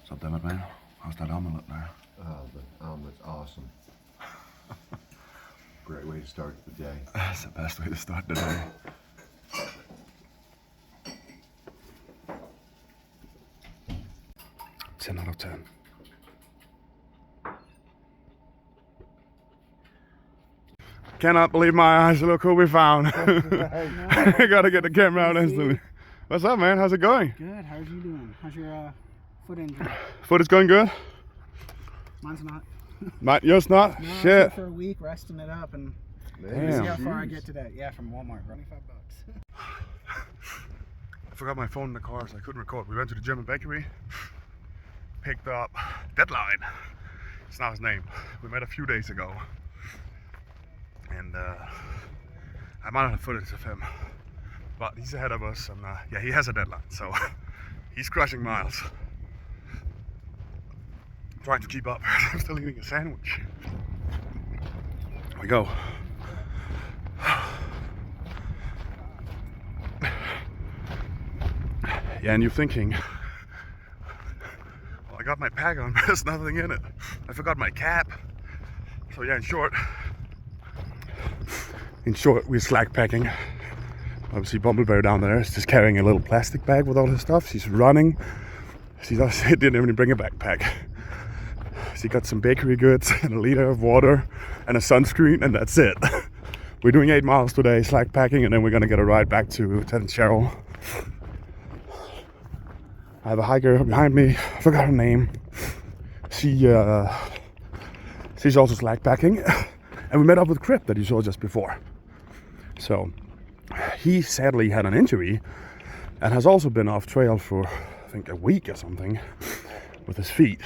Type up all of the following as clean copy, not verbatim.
What's up, David, man? How's that omelet there? The omelet's awesome. Great way to start the day. That's the best way to start the day. Ten out of 10. Cannot believe my eyes. Look who we found. I gotta get the camera out instantly. What's up, man? How's it going? Good. How's you doing? How's your foot injury? Foot is going good? Mine's not. Yours not? No, Shit. for a week, resting it up, and Damn. see how far I get today. Yeah, from Walmart, $25. I forgot my phone in the car, so I couldn't record. We went to the German bakery, picked up Deadline. It's not his name. We met a few days ago, and I might not have footage of him, but he's ahead of us, and yeah, he has a deadline, so he's crushing miles. Trying to keep up. I'm still eating a sandwich. Here we go. Yeah, and you're thinking, well, I got my pack on, but there's nothing in it. I forgot my cap. So yeah, in short, we're slack packing. Obviously, Bumbleberry down there is just carrying a little plastic bag with all his stuff. She's running. She didn't even bring a backpack. She got some bakery goods and a liter of water and a sunscreen, and that's it. We're doing 8 miles today, slack packing, and then we're gonna get a ride back to Ted Cheryl. I have a hiker behind me. I forgot her name. She's also slack packing, and we met up with Crip that you saw just before. So he sadly had an injury and has also been off trail for I think a week or something with his feet.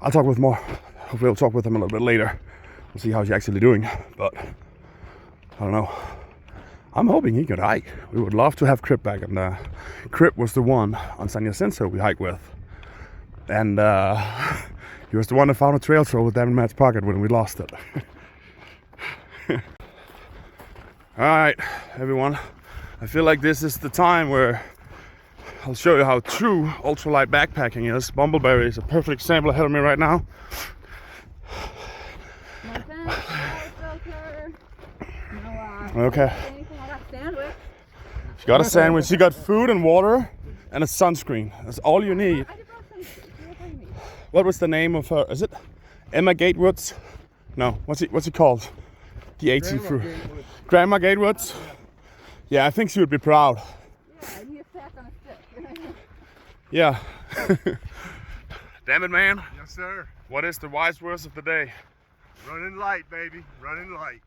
I'll talk with more. Hopefully I'll talk with him a little bit later. We'll see how he's actually doing, but I don't know. I'm hoping he could hike. We would love to have Crip back, and Crip was the one on San Jacinto we hiked with, and he was the one that found a trail troll with Devin Matt's pocket when we lost it. All right, everyone. I feel like this is the time where I'll show you how true ultralight backpacking is. Bumbleberry is a perfect example ahead of me right now. Okay. She got a sandwich. She got food and water and a sunscreen. That's all you need. What was the name of her? Is it Emma Gatewoods? No. What's it called? The AT fruit. Grandma Gatewoods. Yeah, I think she would be proud. Yeah, I need a sack on a stick. Yeah. Damn it, man. Yes, sir. What is the wise words of the day? Running light, baby. Running light.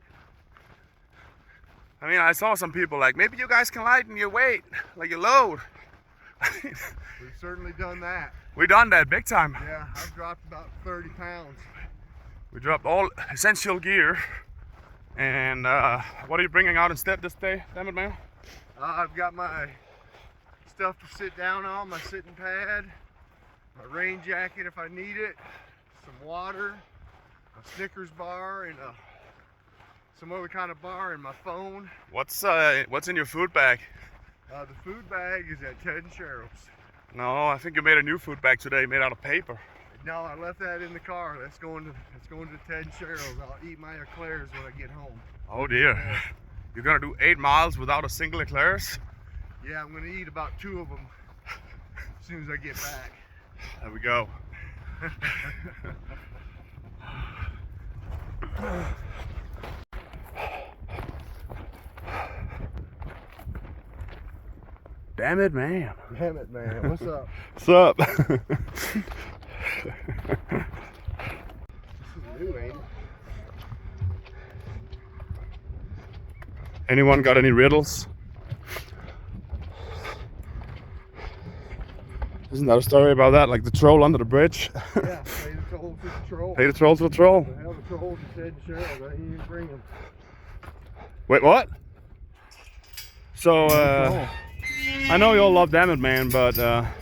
I mean, I saw some people like, maybe you guys can lighten your weight, like your load. We've certainly done that. We done that big time. Yeah, I've dropped about 30 pounds. We dropped all essential gear. And what are you bringing out instead this day, damn it, man? I've got my stuff to sit down on, my sitting pad, my rain jacket if I need it, some water, a Snickers bar, and some other kind of bar, and my phone. What's in your food bag? The food bag is at Ted and Cheryl's. No, I think you made a new food bag today, made out of paper. No, I left that in the car. That's going to Ted and Cheryl's. I'll eat my eclairs when I get home. Oh dear. Yeah. You're gonna do 8 miles without a single eclairs? Yeah, I'm gonna eat about 2 of them as soon as I get back. There we go. Damn it, man. Damn it, man. What's up? What's up? This is new, ain't it? Anyone got any riddles? Isn't that a story about that? Like the troll under the bridge? Yeah, pay the troll to the troll. Pay the troll to the troll. The hell the troll to Ted and Cheryl's. I didn't even bring them. Wait, what? So, I know you all love Damn It Man, but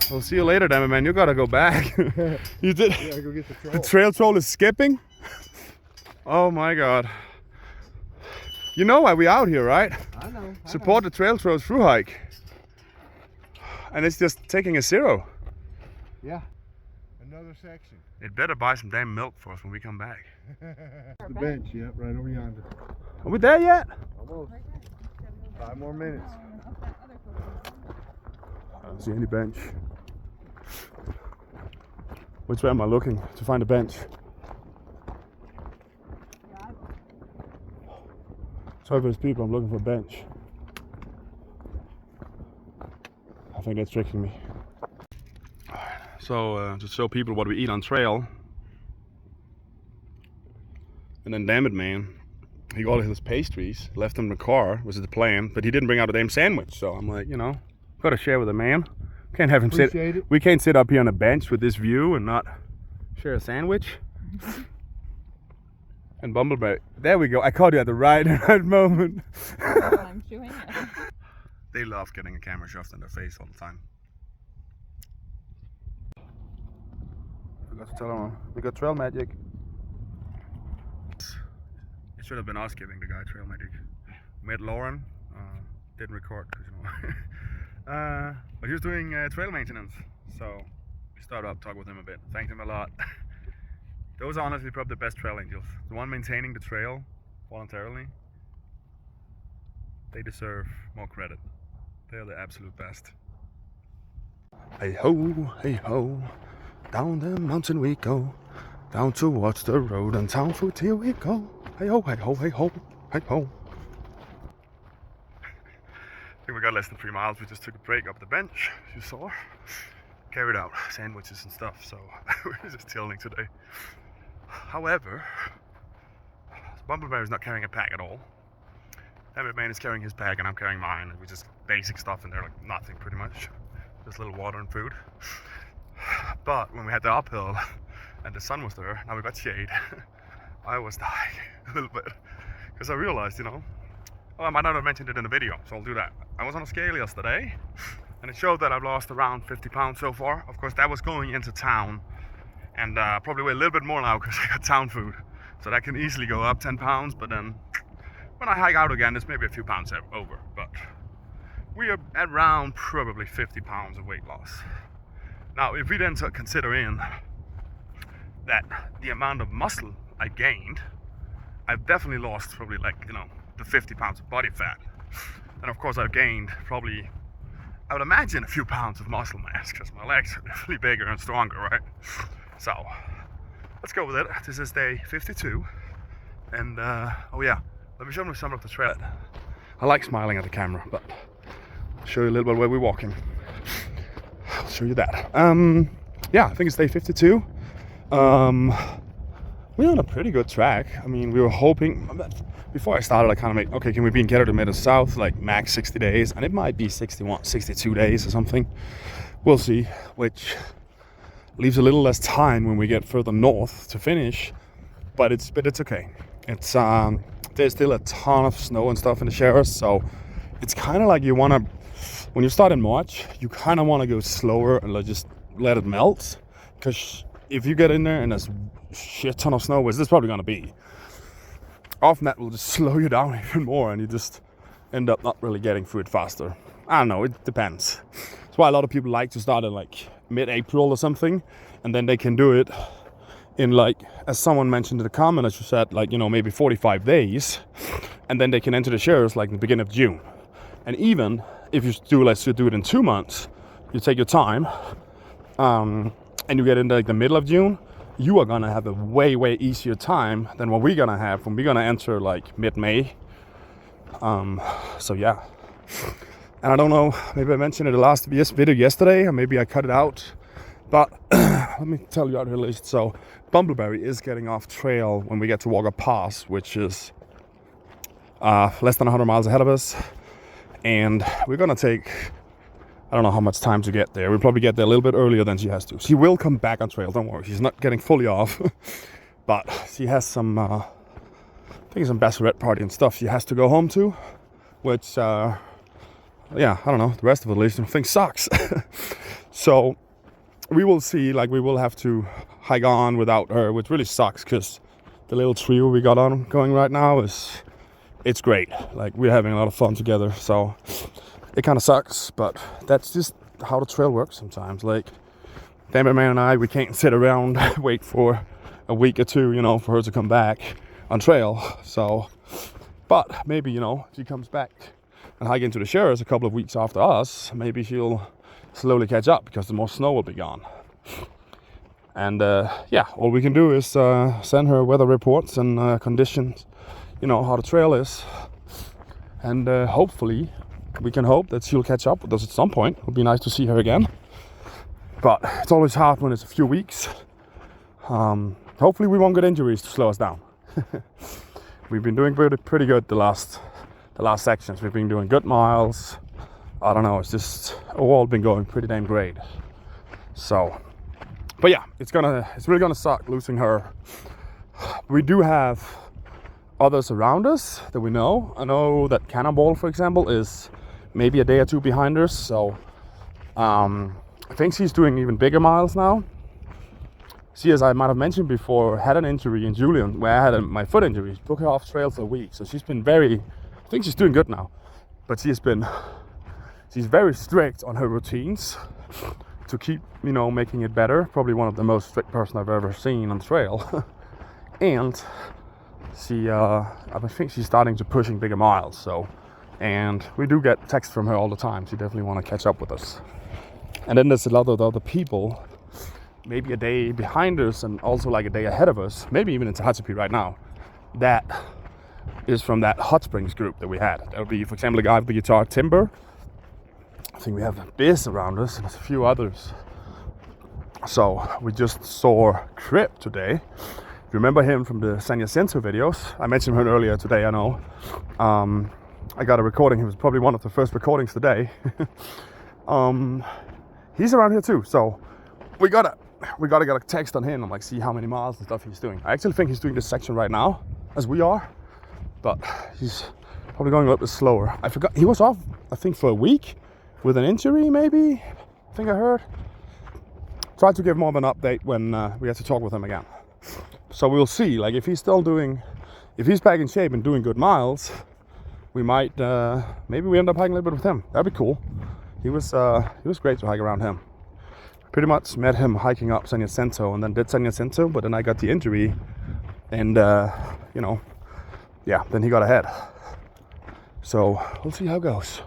we'll see you later, Damn It Man. You gotta go back. You did. Yeah, go get the troll. The trail troll is skipping? Oh my god. You know why we out here, right? I know. Support the trail trolls Thruhike. And it's just taking a 0. Yeah. Another section. It better buy some damn milk for us when we come back. The bench, yep, right over yonder. Are we there yet? Almost. 5 more minutes. I don't see any bench. Which way am I looking to find a bench? Sorry for these people, I'm looking for a bench. I think that's tricking me. So, to show people what we eat on trail. And then damn it, man. He got all his pastries, left them in the car, was the plan, but he didn't bring out a damn sandwich. So I'm like, you know, gotta share with a man. Can't have him sit. We can't sit up here on a bench with this view and not share a sandwich. And Bumblebee, there we go. I caught you at the right moment. I'm chewing it. They love getting a camera shoved in their face all the time. Forgot to tell them we got trail magic. It should have been us giving the guy trail magic. We met Lauren, didn't record, you know. But he was doing trail maintenance, so we started up, talked with him a bit, thanked him a lot. Those are honestly probably the best trail angels. The one maintaining the trail voluntarily, they deserve more credit. They're the absolute best. Hey ho, down the mountain we go, down towards the road and town food, here we go. Hey ho, hey ho, hey ho, hey ho. I think we got less than 3 miles. We just took a break up the bench, as you saw. Carried out sandwiches and stuff, so we're just chilling today. However, Bumblebee is not carrying a pack at all. Every man is carrying his pack and I'm carrying mine, and we just basic stuff in there, like nothing pretty much. Just a little water and food. But when we had the uphill and the sun was there, now we got shade, I was dying a little bit. Because I realized, you know, I might not have mentioned it in the video, so I'll do that. I was on a scale yesterday, and it showed that I've lost around 50 pounds so far. Of course, that was going into town, and probably weigh a little bit more now because I got town food. So that can easily go up 10 pounds, but then when I hike out again, it's maybe a few pounds over. But we are at around probably 50 pounds of weight loss. Now, if we then consider in that the amount of muscle I gained, I've definitely lost probably like, you know, the 50 pounds of body fat. And of course I've gained probably, I would imagine, a few pounds of muscle mass because my legs are definitely bigger and stronger, right? So let's go with it. This is day 52. And oh yeah, let me show you some of the trail. I like smiling at the camera, but I'll show you a little bit where we're walking. I'll show you that. Yeah, I think it's day 52. We're on a pretty good track. I mean, we were hoping, before I started, I kind of made, okay, can we be in Canada to Mid South, like max 60 days? And it might be 61, 62 days or something. We'll see, which leaves a little less time when we get further north to finish, but it's okay. It's, there's still a ton of snow and stuff in the showers, so it's kind of like you want to, when you start in March, you kind of want to go slower and like just let it melt, because if you get in there and there's shit ton of snow, which this is probably going to be, often that will just slow you down even more and you just end up not really getting through it faster. I don't know, it depends. That's why a lot of people like to start in like mid-April or something, and then they can do it in like, as someone mentioned in the comment, as you said, like, you know, maybe 45 days, and then they can enter the shares like in the beginning of June. And even if you do, let's do it in 2 months, you take your time, and you get into like the middle of June, you are gonna have a way easier time than what we're gonna have when we're gonna enter like mid-May. So yeah, and I don't know, maybe I mentioned it in the last video yesterday, or maybe I cut it out, but let me tell you out here at least. So Bumblebee is getting off trail when we get to Walker Pass, which is less than 100 miles ahead of us, and we're gonna take, I don't know how much time to get there. We'll probably get there a little bit earlier than she has to. She will come back on trail, don't worry. She's not getting fully off. But she has some, I think some bachelorette party and stuff she has to go home to. Which, yeah, I don't know. The rest of it at least, I think sucks. So, we will see, like we will have to hike on without her, which really sucks because the little trio we got on going right now it's great. Like, we're having a lot of fun together, so it kind of sucks, but that's just how the trail works sometimes. Like, Damn Man and I, we can't sit around wait for a week or two, you know, for her to come back on trail. So, but maybe, you know, if she comes back and hike into the Sierras a couple of weeks after us, maybe she'll slowly catch up because the more snow will be gone. And yeah, all we can do is send her weather reports and conditions, you know, how the trail is. And hopefully we can hope that she'll catch up with us at some point. It would be nice to see her again. But it's always hard when it's a few weeks. Hopefully we won't get injuries to slow us down. We've been doing pretty good the last sections. We've been doing good miles. I don't know, it's just all been going pretty damn great. So, but yeah, it's really gonna suck losing her. We do have others around us that we know. I know that Cannonball, for example, is maybe a day or two behind us. So I think she's doing even bigger miles now. She, as I might have mentioned before, had an injury in Julian where I had my foot injury. Took her off trail for a week. So she's been I think she's doing good now. But she's very strict on her routines to keep, you know, making it better. Probably one of the most strict person I've ever seen on trail. And she, I think she's starting to pushing bigger miles. So, and we do get texts from her all the time. She definitely want to catch up with us. And then there's a lot of other people, maybe a day behind us and also like a day ahead of us, maybe even in Thruhike right now, that is from that hot springs group that we had. That would be, for example, a guy with the guitar, Timber. I think we have Biz around us and there's a few others. So we just saw Crip today. Remember him from the San Jacinto videos? I mentioned him earlier today, I know. I got a recording. He was probably one of the first recordings today. He's around here too, so we gotta get a text on him and like see how many miles and stuff he's doing. I actually think he's doing this section right now, as we are, but he's probably going a little bit slower. I forgot he was off, I think, for a week with an injury, maybe. I think I heard. Tried to give more of an update when we had to talk with him again. So we'll see. Like if he's back in shape and doing good miles, we might maybe we end up hiking a little bit with him. That'd be cool. He was great to hike around him. Pretty much met him hiking up San Jacinto and then did San Jacinto, but then I got the injury and you know, yeah, then he got ahead. So we'll see how it goes.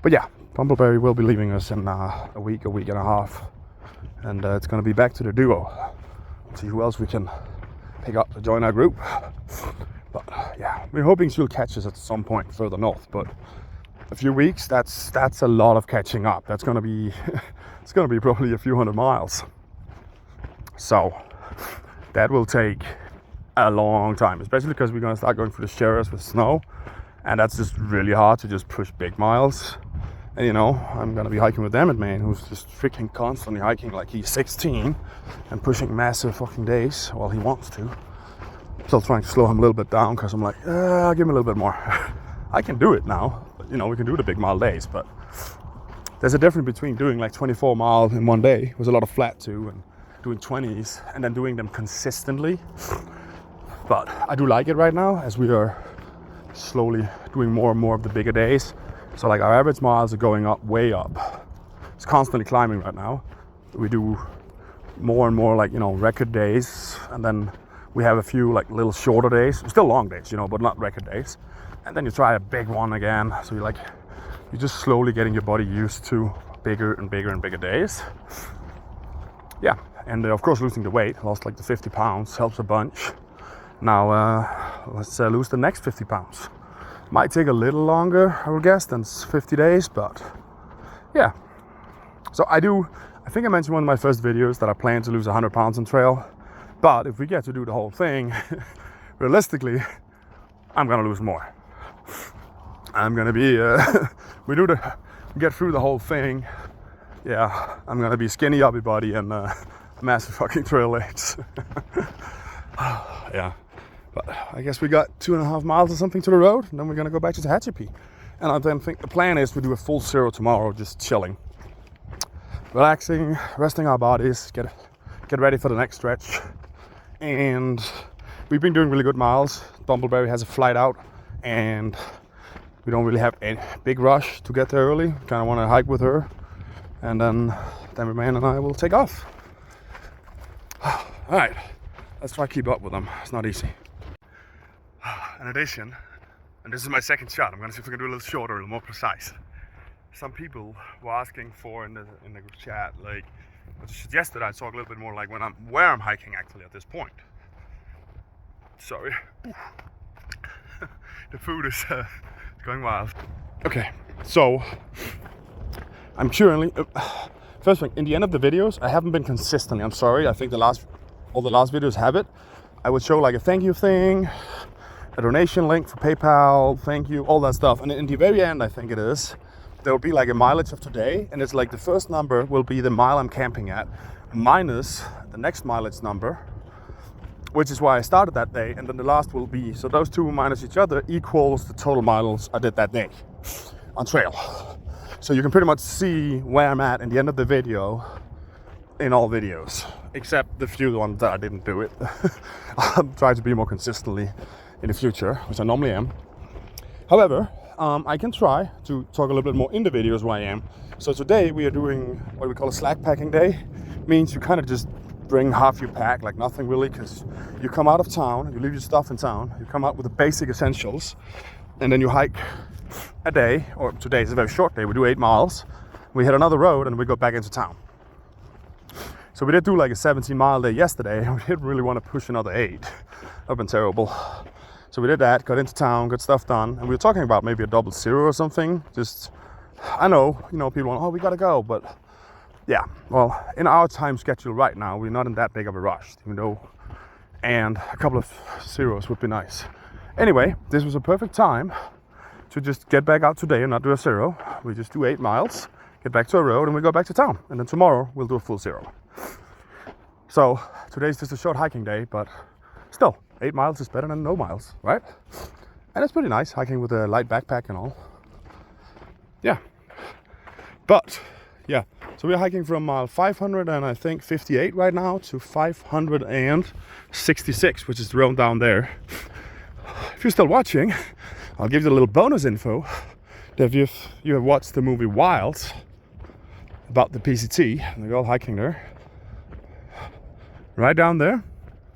But yeah, Bumbleberry will be leaving us in a week and a half, and it's gonna be back to the duo. See who else we can pick up to join our group. But yeah, we're hoping she'll catch us at some point further north, but a few weeks, that's a lot of catching up. That's gonna be it's gonna be probably a few hundred miles. So that will take a long time, especially because we're gonna start going through the Sierras with snow, and that's just really hard to just push big miles. And you know, I'm gonna be hiking with Emmett, man, who's just freaking constantly hiking like he's 16 and pushing massive fucking days. Well, he wants to. Still trying to slow him a little bit down because I'm like, give me a little bit more. I can do it now. You know, we can do the big mile days, but there's a difference between doing like 24 miles in one day with a lot of flat too, and doing 20s and then doing them consistently. But I do like it right now as we are slowly doing more and more of the bigger days. So like our average miles are going up, way up. It's constantly climbing right now. We do more and more like, you know, record days, and then we have a few like little shorter days, still long days, you know, but not record days. And then you try a big one again. So you're just slowly getting your body used to bigger and bigger and bigger days. Yeah, and of course losing the weight, lost like the 50 pounds, helps a bunch. Now let's lose the next 50 pounds. Might take a little longer, I would guess, than 50 days, but yeah. So I think I mentioned in one of my first videos that I plan to lose 100 pounds on trail. But if we get to do the whole thing, realistically, I'm gonna lose more. I'm gonna be, get through the whole thing. Yeah, I'm gonna be skinny upper body and massive fucking trail legs. Yeah, but I guess we got 2.5 miles or something to the road, and then we're gonna go back to Thruhike. And I then think the plan is we do a full zero tomorrow, just chilling, relaxing, resting our bodies, get ready for the next stretch. And we've been doing really good miles. Bumbleberry has a flight out, and we don't really have a big rush to get there early. Kind of want to hike with her, and then then my man and I will take off. Alright, let's try to keep up with them. It's not easy. In addition, and this is my second shot, I'm gonna see if we can do a little shorter, a little more precise. Some people were asking for in the group chat, like, suggested I talk a little bit more like where I'm hiking actually at this point. Sorry. The food is going wild. Okay, so I'm currently first thing, in the end of the videos, I haven't been consistently. I'm sorry. I think all the last videos have it. I would show like a thank you thing, a donation link for PayPal, thank you, all that stuff. And in the very end, I think it is, there will be like a mileage of today, and it's like the first number will be the mile I'm camping at, minus the next mileage number, which is why I started that day, and then the last will be, so those two minus each other equals the total miles I did that day on trail. So you can pretty much see where I'm at in the end of the video in all videos, except the few ones that I didn't do it. I'll try to be more consistently in the future, which I normally am. However, I can try to talk a little bit more in the videos where I am. So today we are doing what we call a slack packing day. Means you kind of just bring half your pack, like nothing really, because you come out of town, you leave your stuff in town, you come out with the basic essentials, and then you hike a day, or today is a very short day, we do 8 miles, we hit another road and we go back into town. So we did do like a 17-mile day yesterday, and we didn't really want to push another 8. That would have been terrible. So we did that, got into town, got stuff done, and we were talking about maybe a 00 or something. Just, I know, people want, oh, we gotta go, but yeah, well, in our time schedule right now, we're not in that big of a rush, and a couple of zeros would be nice. Anyway, this was a perfect time to just get back out today and not do a 0. We just do 8 miles, get back to a road, and we go back to town. And then tomorrow we'll do a full 0. So today's just a short hiking day, but still, 8 miles is better than no miles, right? And it's pretty nice hiking with a light backpack and all. Yeah. But yeah, so we're hiking from mile 500 and I think 58 right now to 566, which is the road down there. If you're still watching, I'll give you a little bonus info that if you have watched the movie Wild about the PCT, and they're all hiking there. Right down there,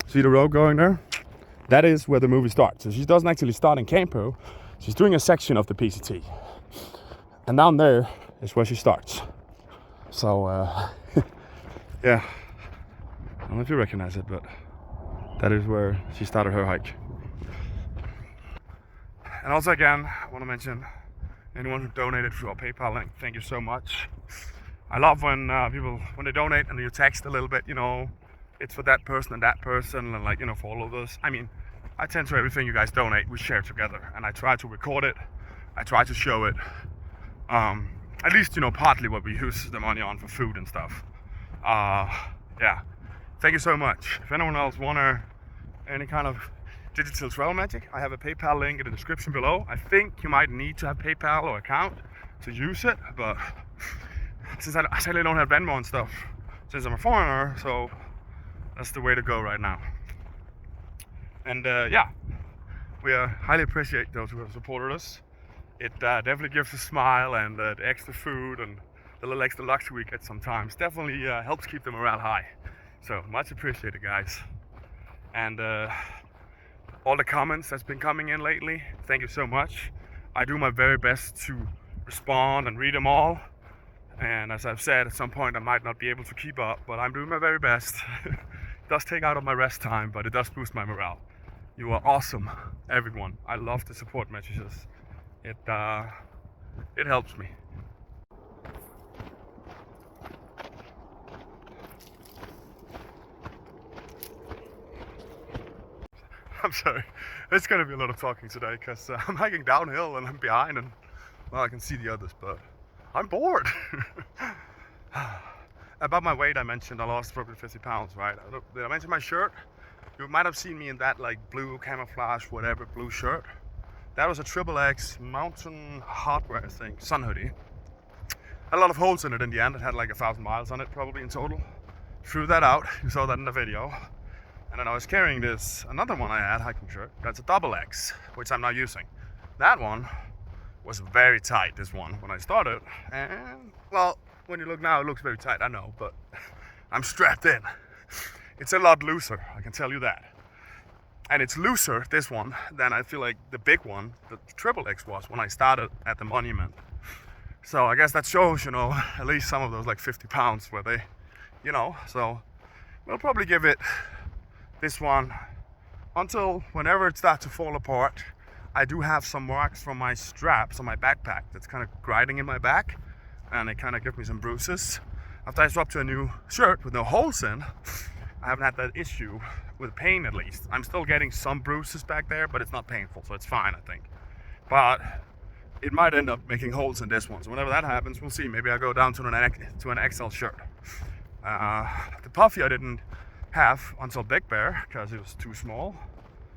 see the road going there? That is where the movie starts. So she doesn't actually start in Campo, she's doing a section of the PCT. And down there is where she starts. So, yeah, I don't know if you recognize it, but that is where she started her hike. And also again, I want to mention anyone who donated through our PayPal link, thank you so much. I love when people, when they donate and you text a little bit, it's for that person and for all of us. I mean, I tend to everything you guys donate, we share together, and I try to record it, I try to show it. At least, partly what we use the money on for food and stuff. Yeah, thank you so much. If anyone else want any kind of digital travel magic, I have a PayPal link in the description below. I think you might need to have PayPal or account to use it, but since I sadly don't have Venmo and stuff, since I'm a foreigner, so that's the way to go right now. And yeah, we highly appreciate those who have supported us. It definitely gives a smile, and the extra food and the little extra luxury we get sometimes definitely helps keep the morale high. So much appreciated, guys. And all the comments that's been coming in lately, thank you so much. I do my very best to respond and read them all. And as I've said, at some point I might not be able to keep up, but I'm doing my very best. It does take out of my rest time, but it does boost my morale. You are awesome, everyone. I love the support messages. It helps me. I'm sorry, it's gonna be a lot of talking today because I'm hiking downhill and I'm behind, and well, I can see the others, but I'm bored. About my weight, I mentioned I lost probably 50 pounds, right? Did I mention my shirt? You might have seen me in that like blue camouflage, whatever, blue shirt. That was a XXX Mountain Hardwear thing, sun hoodie. Had a lot of holes in it in the end. It had like 1,000 miles on it probably in total. Threw that out, you saw that in the video. And then I was carrying this, another one I had, hiking shirt. That's a XX, which I'm not using. That one was very tight, this one, when I started. And, well, When you look now, it looks very tight, I know, but I'm strapped in. It's a lot looser, I can tell you that. And it's looser, this one, than I feel like the big one, the XXX was when I started at the monument. So I guess that shows, at least some of those like 50 pounds where they, so we'll probably give it this one until whenever it starts to fall apart. I do have some marks from my straps on my backpack that's kind of grinding in my back, and it kind of gives me some bruises. After I swapped to a new shirt with no holes in, I haven't had that issue with pain, at least. I'm still getting some bruises back there, but it's not painful, so it's fine, I think. But it might end up making holes in this one, so whenever that happens, we'll see. Maybe I'll go down to an XL shirt. The puffy I didn't have until Big Bear because it was too small,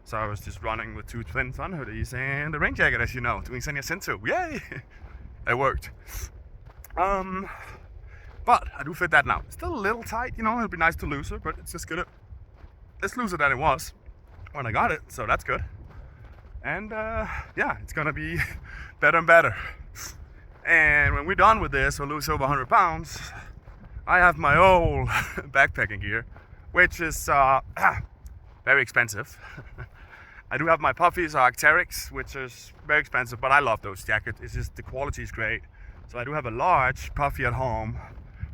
so I was just running with 2 twin sun hoodies and a rain jacket, as you know, doing Sen Jacinto. Yay! It worked. But I do fit that now. It's still a little tight, it'll be nice to looser, but it's just good. It's looser than it was when I got it, so that's good. And yeah, it's gonna be better and better. And when we're done with this, we'll lose over 100 pounds. I have my old backpacking gear, which is very expensive. I do have my puffies, Arc'teryx, which is very expensive, but I love those jackets. It's just the quality is great. So I do have a large puffy at home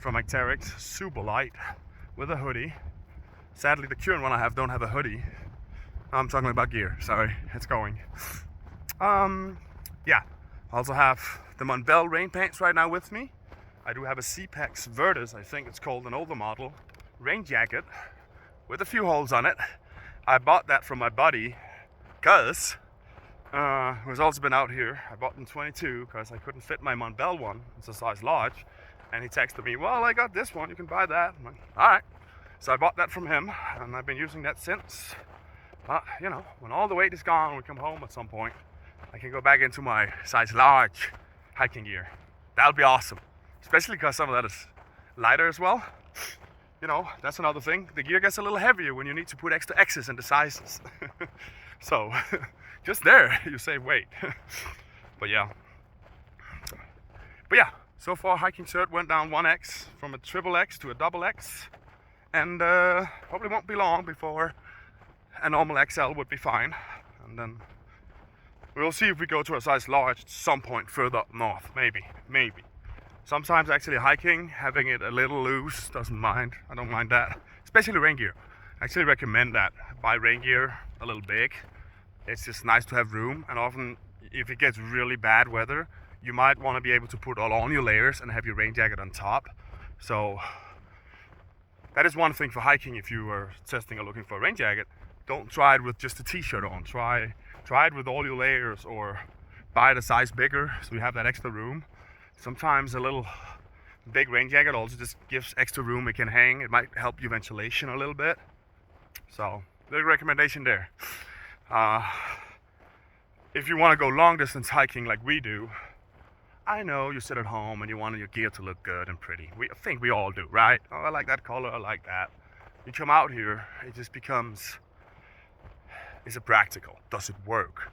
from Arc'teryx, super light, with a hoodie. Sadly, the current one I have don't have a hoodie. I'm talking about gear, sorry, it's going. Yeah, I also have the Montbell rain pants right now with me. I do have a CPEX Virtus, I think it's called, an older model, rain jacket with a few holes on it. I bought that from my buddy because who's also been out here. I bought in 22 because I couldn't fit my Montbell one. It's a size large. And he texted me, well, I got this one, you can buy that. I'm like, all right. So I bought that from him, and I've been using that since. But, when all the weight is gone, we come home at some point, I can go back into my size large hiking gear. That'll be awesome. Especially because some of that is lighter as well. That's another thing. The gear gets a little heavier when you need to put extra X's in the sizes. So, just there, you save weight. But yeah, so far hiking shirt went down 1X from a XXX to a XX. And probably won't be long before a normal XL would be fine. And then we'll see if we go to a size large at some point further up north. Maybe. Sometimes actually hiking, having it a little loose, I don't mind that. Especially rain gear. I actually recommend that. Buy rain gear a little big. It's just nice to have room, and often if it gets really bad weather, you might want to be able to put all on your layers and have your rain jacket on top. So that is one thing for hiking. If you are testing or looking for a rain jacket, don't try it with just a t-shirt on. Try it with all your layers, or buy it a size bigger so you have that extra room. Sometimes a little big rain jacket also just gives extra room. It can hang. It might help you ventilation a little bit. So big recommendation there. If you want to go long distance hiking like we do, I know you sit at home and you want your gear to look good and pretty. I think we all do, right? Oh, I like that color, I like that. You come out here, it just becomes, is it practical? Does it work?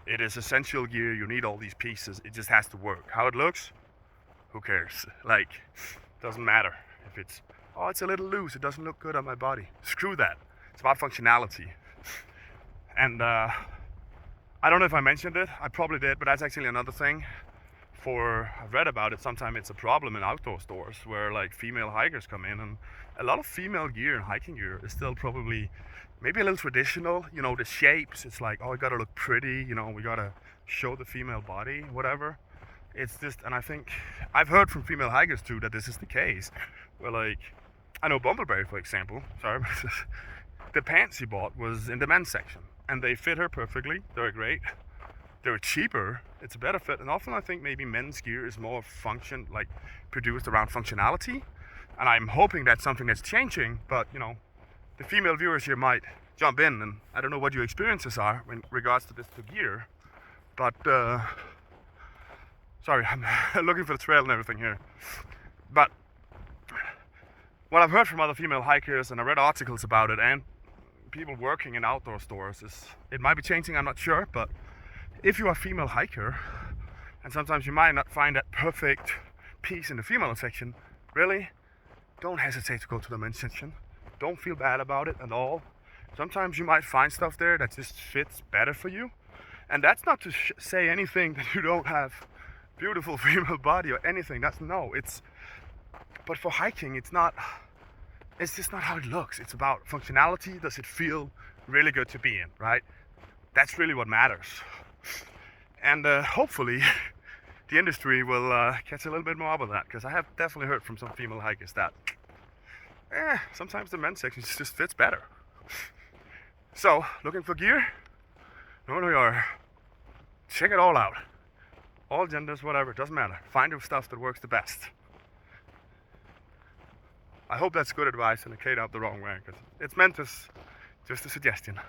It is essential gear, you need all these pieces, it just has to work. How it looks, who cares? Doesn't matter. If it's a little loose, it doesn't look good on my body. Screw that. It's about functionality. And I don't know if I mentioned it, I probably did, but that's actually another thing. I've read about it, sometimes it's a problem in outdoor stores where female hikers come in, and a lot of female gear and hiking gear is still probably maybe a little traditional. The shapes, it's like, oh, it gotta look pretty, we gotta show the female body, whatever. It's just, and I think I've heard from female hikers too that this is the case. Where I know Bumbleberry, for example, sorry, the pants she bought was in the men's section, and they fit her perfectly. They're great. They're cheaper, it's a better fit, and often I think maybe men's gear is more produced around functionality, and I'm hoping that's something that's changing. But the female viewers here might jump in, and I don't know what your experiences are in regards to gear, but sorry, I'm looking for the trail and everything here. But what I've heard from other female hikers, and I read articles about it, and people working in outdoor stores, is it might be changing, I'm not sure, but if you are a female hiker, and sometimes you might not find that perfect piece in the female section, really, don't hesitate to go to the men's section. Don't feel bad about it at all. Sometimes you might find stuff there that just fits better for you. And that's not to say anything that you don't have beautiful female body or anything. That's no, but for hiking, it's just not how it looks. It's about functionality. Does it feel really good to be in, right? That's really what matters. And hopefully the industry will catch a little bit more up on that, because I have definitely heard from some female hikers that sometimes the men's section just fits better. So, looking for gear? Know where we are. Check it all out. All genders, whatever, doesn't matter. Find the stuff that works the best. I hope that's good advice and it came out the wrong way, because it's meant as just a suggestion.